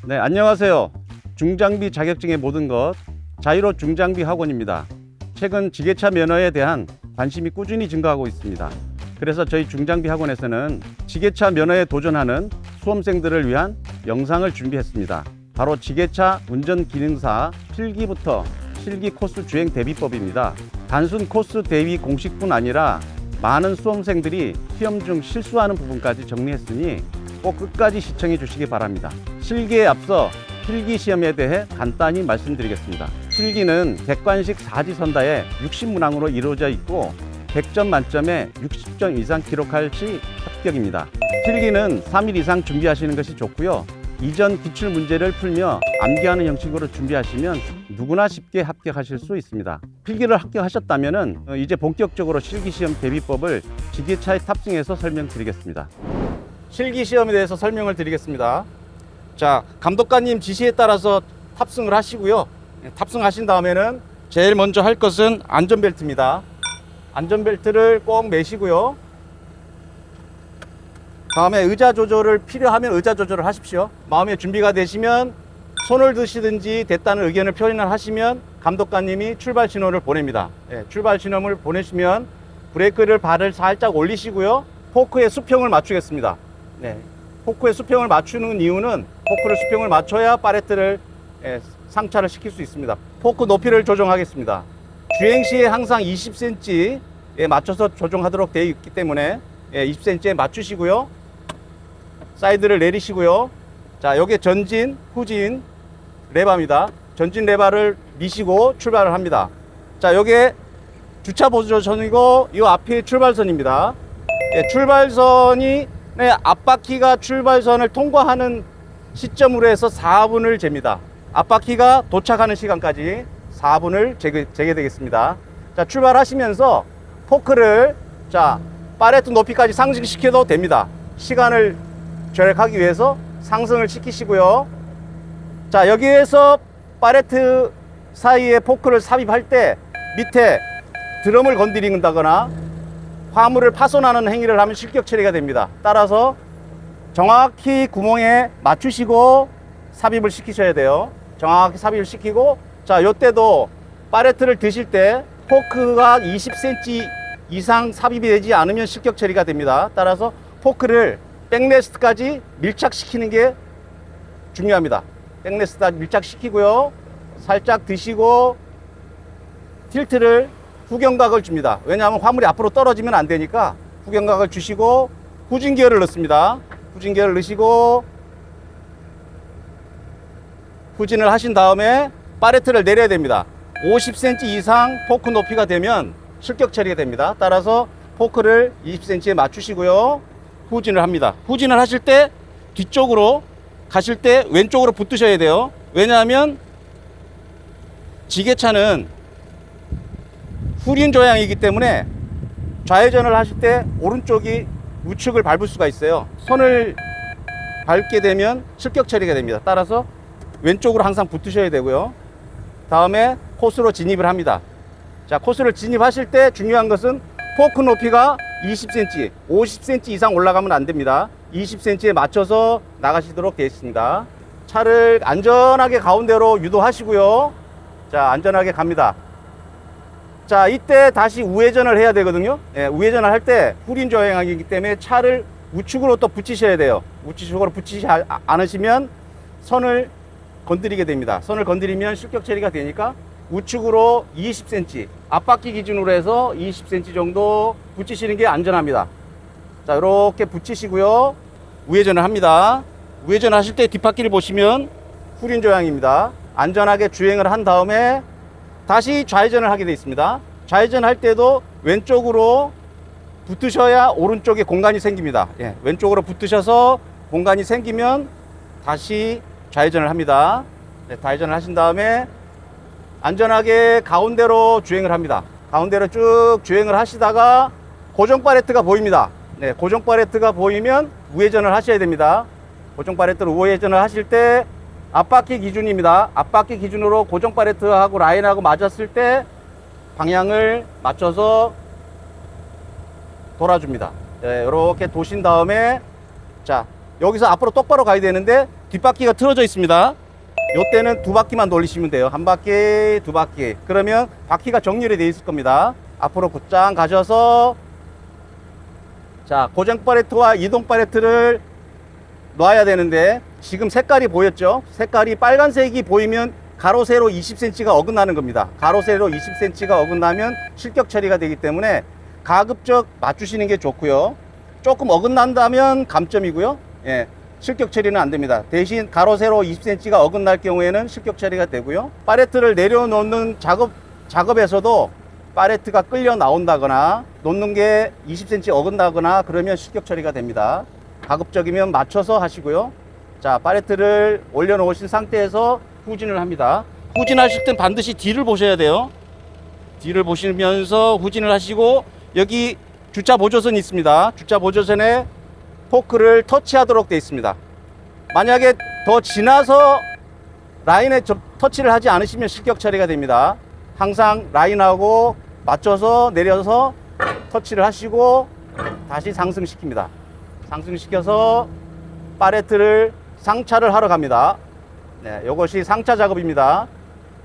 네, 안녕하세요. 중장비 자격증의 모든 것 자이로 중장비 학원입니다. 최근 지게차 면허에 대한 관심이 꾸준히 증가하고 있습니다. 그래서 저희 중장비 학원에서는 지게차 면허에 도전하는 수험생들을 위한 영상을 준비했습니다. 바로 지게차 운전기능사 필기부터 실기 코스 주행 대비법입니다. 단순 코스 대비 공식뿐 아니라 많은 수험생들이 시험 중 실수하는 부분까지 정리했으니 꼭 끝까지 시청해 주시기 바랍니다. 실기에 앞서 필기 시험에 대해 간단히 말씀드리겠습니다. 필기는 객관식 사지선다에 60문항으로 이루어져 있고 100점 만점에 60점 이상 기록할 시 합격입니다. 필기는 3일 이상 준비하시는 것이 좋고요. 이전 기출 문제를 풀며 암기하는 형식으로 준비하시면 누구나 쉽게 합격하실 수 있습니다. 필기를 합격하셨다면 이제 본격적으로 실기시험 대비법을 지게차에 탑승해서 설명드리겠습니다. 실기시험에 대해서 설명을 드리겠습니다. 자, 감독관님 지시에 따라서 탑승을 하시고요. 탑승하신 다음에는 제일 먼저 할 것은 안전벨트입니다. 안전벨트를 꼭 매시고요. 다음에 의자 조절을 필요하면 의자 조절을 하십시오. 마음의 준비가 되시면 손을 드시든지 됐다는 의견을 표현을 하시면 감독관님이 출발 신호를 보냅니다. 출발 신호를 보내시면 브레이크를 발을 살짝 올리시고요. 포크의 수평을 맞추겠습니다. 포크의 수평을 맞추는 이유는 포크를 수평을 맞춰야 팔레트를 상차를 시킬 수 있습니다. 포크 높이를 조정하겠습니다. 주행 시에 항상 20cm에 맞춰서 조정하도록 되어 있기 때문에 20cm에 맞추시고요. 사이드를 내리시고요. 자, 여기 전진, 후진 레바입니다. 전진 레바를 미시고 출발을 합니다. 자, 여기에 주차 보조선이고 이 앞이 출발선입니다. 출발선이 앞바퀴가 출발선을 통과하는 시점으로 해서 4분을 잽니다. 앞바퀴가 도착하는 시간까지 4분을 재게 되겠습니다. 자, 출발하시면서 포크를 팔레트 높이까지 상승시켜도 됩니다. 시간을 절약하기 위해서 상승을 시키시고요. 자, 여기에서 팔레트 사이에 포크를 삽입할 때 밑에 드럼을 건드린다거나 화물을 파손하는 행위를 하면 실격 처리가 됩니다. 따라서 정확히 구멍에 맞추시고 삽입을 시키셔야 돼요. 정확히 삽입을 시키고, 자, 요때도 팔레트를 드실 때 포크가 20cm 이상 삽입이 되지 않으면 실격 처리가 됩니다. 따라서 포크를 백레스트까지 밀착시키는 게 중요합니다. 백레스트까지 밀착시키고요. 살짝 드시고 틸트를 후경각을 줍니다. 왜냐하면 화물이 앞으로 떨어지면 안 되니까 후경각을 주시고 후진 기어를 넣습니다. 후진 기어를 넣으시고 후진을 하신 다음에 팔레트를 내려야 됩니다. 50cm 이상 포크 높이가 되면 실격 처리가 됩니다. 따라서 포크를 20cm에 맞추시고요. 후진을 합니다. 후진을 하실 때 뒤쪽으로 가실 때 왼쪽으로 붙으셔야 돼요. 왜냐하면 지게차는 후륜 조향이기 때문에 좌회전을 하실 때 오른쪽이 우측을 밟을 수가 있어요. 손을 밟게 되면 실격 처리가 됩니다. 따라서 왼쪽으로 항상 붙으셔야 되고요. 다음에 코스로 진입을 합니다. 자, 코스를 진입하실 때 중요한 것은 포크 높이가 20cm, 50cm 이상 올라가면 안 됩니다. 20cm에 맞춰서 나가시도록 되어 있습니다. 차를 안전하게 가운데로 유도하시고요. 자, 안전하게 갑니다. 자, 이때 다시 우회전을 해야 되거든요. 우회전을 할 때 후륜 조향이기 때문에 차를 우측으로 또 붙이셔야 돼요. 우측으로 붙이지 않으시면 선을 건드리게 됩니다. 선을 건드리면 실격 처리가 되니까 우측으로 20cm, 앞바퀴 기준으로 해서 20cm 정도 붙이시는 게 안전합니다. 자, 이렇게 붙이시고요. 우회전을 합니다. 우회전 하실 때 뒷바퀴를 보시면 후륜 조향입니다. 안전하게 주행을 한 다음에 다시 좌회전을 하게 되어 있습니다. 좌회전 할 때도 왼쪽으로 붙으셔야 오른쪽에 공간이 생깁니다. 왼쪽으로 붙으셔서 공간이 생기면 다시 좌회전을 합니다. 좌회전을 하신 다음에 안전하게 가운데로 주행을 합니다. 가운데로 쭉 주행을 하시다가 고정 팔레트가 보입니다. 고정 팔레트가 보이면 우회전을 하셔야 됩니다. 고정 팔레트로 우회전을 하실 때 앞바퀴 기준입니다. 앞바퀴 기준으로 고정 팔레트하고 라인하고 맞았을 때 방향을 맞춰서 돌아줍니다. 이렇게 도신 다음에 자, 여기서 앞으로 똑바로 가야 되는데 뒷바퀴가 틀어져 있습니다. 이때는 두 바퀴만 돌리시면 돼요. 한 바퀴, 두 바퀴. 그러면 바퀴가 정렬이 되어 있을 겁니다. 앞으로 곧장 가셔서 자, 고정 팔레트와 이동 팔레트를 놔야 되는데 지금 색깔이 보였죠? 색깔이 빨간색이 보이면 가로 세로 20cm가 어긋나는 겁니다. 가로 세로 20cm가 어긋나면 실격 처리가 되기 때문에 가급적 맞추시는 게 좋고요. 조금 어긋난다면 감점이고요. 예, 실격 처리는 안 됩니다. 대신 가로 세로 20cm가 어긋날 경우에는 실격 처리가 되고요. 팔레트를 내려놓는 작업에서도 팔레트가 끌려 나온다거나 놓는 게 20cm 어긋나거나 그러면 실격 처리가 됩니다. 가급적이면 맞춰서 하시고요. 자, 팔레트를 올려놓으신 상태에서 후진을 합니다. 후진하실 땐 반드시 뒤를 보셔야 돼요. 뒤를 보시면서 후진을 하시고 여기 주차 보조선이 있습니다. 주차 보조선에 포크를 터치하도록 되어 있습니다. 만약에 더 지나서 라인에 터치를 하지 않으시면 실격 처리가 됩니다. 항상 라인하고 맞춰서 내려서 터치를 하시고 다시 상승시킵니다. 상승시켜서 팔레트를 상차를 하러 갑니다. 네, 이것이 상차 작업입니다.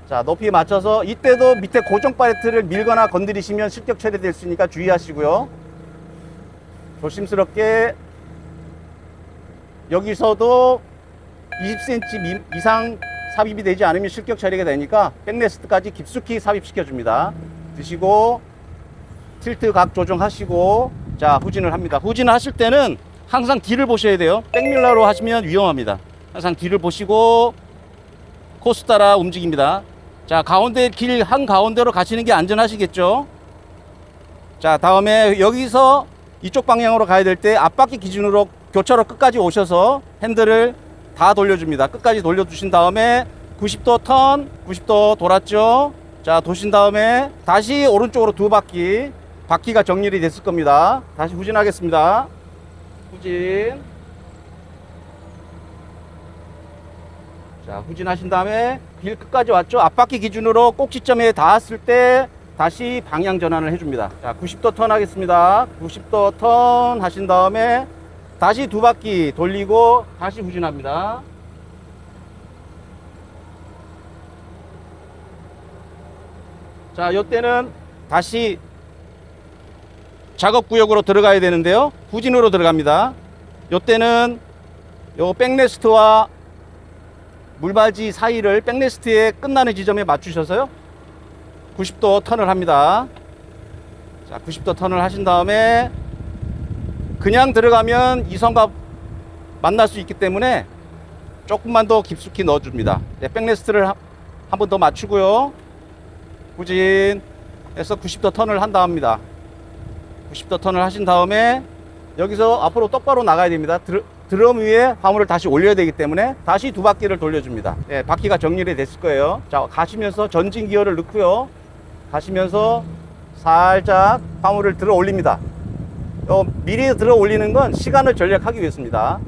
자, 높이 맞춰서 이때도 밑에 고정 팔레트를 밀거나 건드리시면 실격 처리될 수 있으니까 주의하시고요. 조심스럽게 여기서도 20cm 이상 삽입이 되지 않으면 실격 처리가 되니까 백레스트까지 깊숙이 삽입시켜 줍니다. 드시고 틸트 각 조정하시고 자, 후진을 합니다. 후진을 하실 때는 항상 뒤를 보셔야 돼요. 백밀러로 하시면 위험합니다. 항상 뒤를 보시고 코스 따라 움직입니다. 자, 가운데 길 한가운데로 가시는 게 안전하시겠죠? 자, 다음에 여기서 이쪽 방향으로 가야 될 때 앞바퀴 기준으로 교차로 끝까지 오셔서 핸들을 다 돌려줍니다. 끝까지 돌려주신 다음에 90도 턴, 90도 돌았죠? 자, 도신 다음에 다시 오른쪽으로 두 바퀴, 바퀴가 정렬이 됐을 겁니다. 다시 후진하겠습니다. 후진. 자, 후진하신 다음에 길 끝까지 왔죠? 앞바퀴 기준으로 꼭지점에 닿았을 때 다시 방향 전환을 해줍니다. 자, 90도 턴 하겠습니다. 90도 턴 하신 다음에 다시 두 바퀴 돌리고 다시 후진합니다. 자, 이때는 다시 작업 구역으로 들어가야 되는데요. 후진으로 들어갑니다. 이때는 요 백레스트와 물바지 사이를 백레스트의 끝나는 지점에 맞추셔서요. 90도 턴을 합니다. 자, 90도 턴을 하신 다음에 그냥 들어가면 이성과 만날 수 있기 때문에 조금만 더 깊숙이 넣어줍니다. 네, 백레스트를 한 번 더 맞추고요. 후진해서 90도 턴을 한다 합니다. 90도 턴을 하신 다음에 여기서 앞으로 똑바로 나가야 됩니다. 드럼 위에 화물을 다시 올려야 되기 때문에 다시 두 바퀴를 돌려줍니다. 네, 바퀴가 정렬이 됐을 거예요. 자, 가시면서 전진 기어를 넣고요. 가시면서 살짝 화물을 들어 올립니다. 미리 들어 올리는 건 시간을 절약하기 위해서입니다.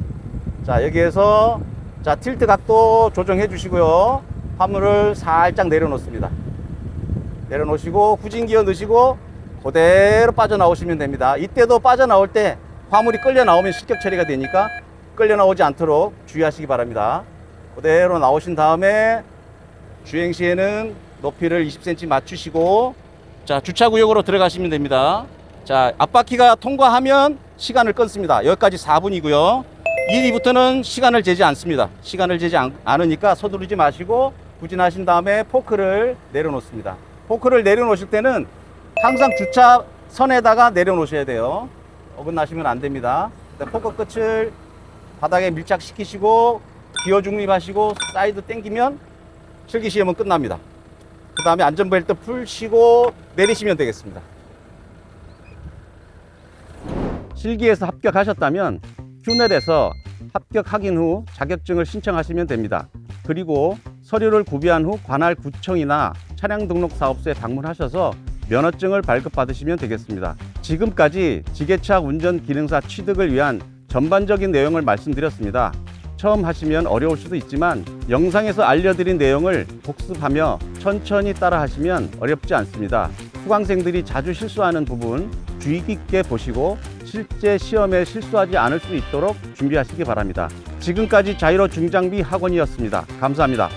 자, 여기에서 자, 틸트 각도 조정해 주시고요. 화물을 살짝 내려놓습니다. 내려놓으시고 후진 기어 넣으시고 그대로 빠져나오시면 됩니다. 이때도 빠져나올 때 화물이 끌려 나오면 실격 처리가 되니까 끌려 나오지 않도록 주의하시기 바랍니다. 그대로 나오신 다음에 주행 시에는 높이를 20cm 맞추시고 자, 주차구역으로 들어가시면 됩니다. 자, 앞바퀴가 통과하면 시간을 끊습니다. 여기까지 4분이고요. 2위부터는 시간을 재지 않습니다. 시간을 재지 않으니까 서두르지 마시고 후진하신 다음에 포크를 내려놓습니다. 포크를 내려놓으실 때는 항상 주차선에다가 내려놓으셔야 돼요. 어긋나시면 안 됩니다. 포크 끝을 바닥에 밀착시키시고 기어 중립하시고 사이드 당기면 실기 시험은 끝납니다. 그 다음에 안전벨트 풀시고 내리시면 되겠습니다. 실기에서 합격하셨다면 휴넬에서 합격 확인 후 자격증을 신청하시면 됩니다. 그리고 서류를 구비한 후 관할 구청이나 차량 등록 사업소에 방문하셔서 면허증을 발급받으시면 되겠습니다. 지금까지 지게차 운전 기능사 취득을 위한 전반적인 내용을 말씀드렸습니다. 처음 하시면 어려울 수도 있지만 영상에서 알려드린 내용을 복습하며 천천히 따라 하시면 어렵지 않습니다. 수강생들이 자주 실수하는 부분 주의 깊게 보시고 실제 시험에 실수하지 않을 수 있도록 준비하시기 바랍니다. 지금까지 자이로 중장비 학원이었습니다. 감사합니다.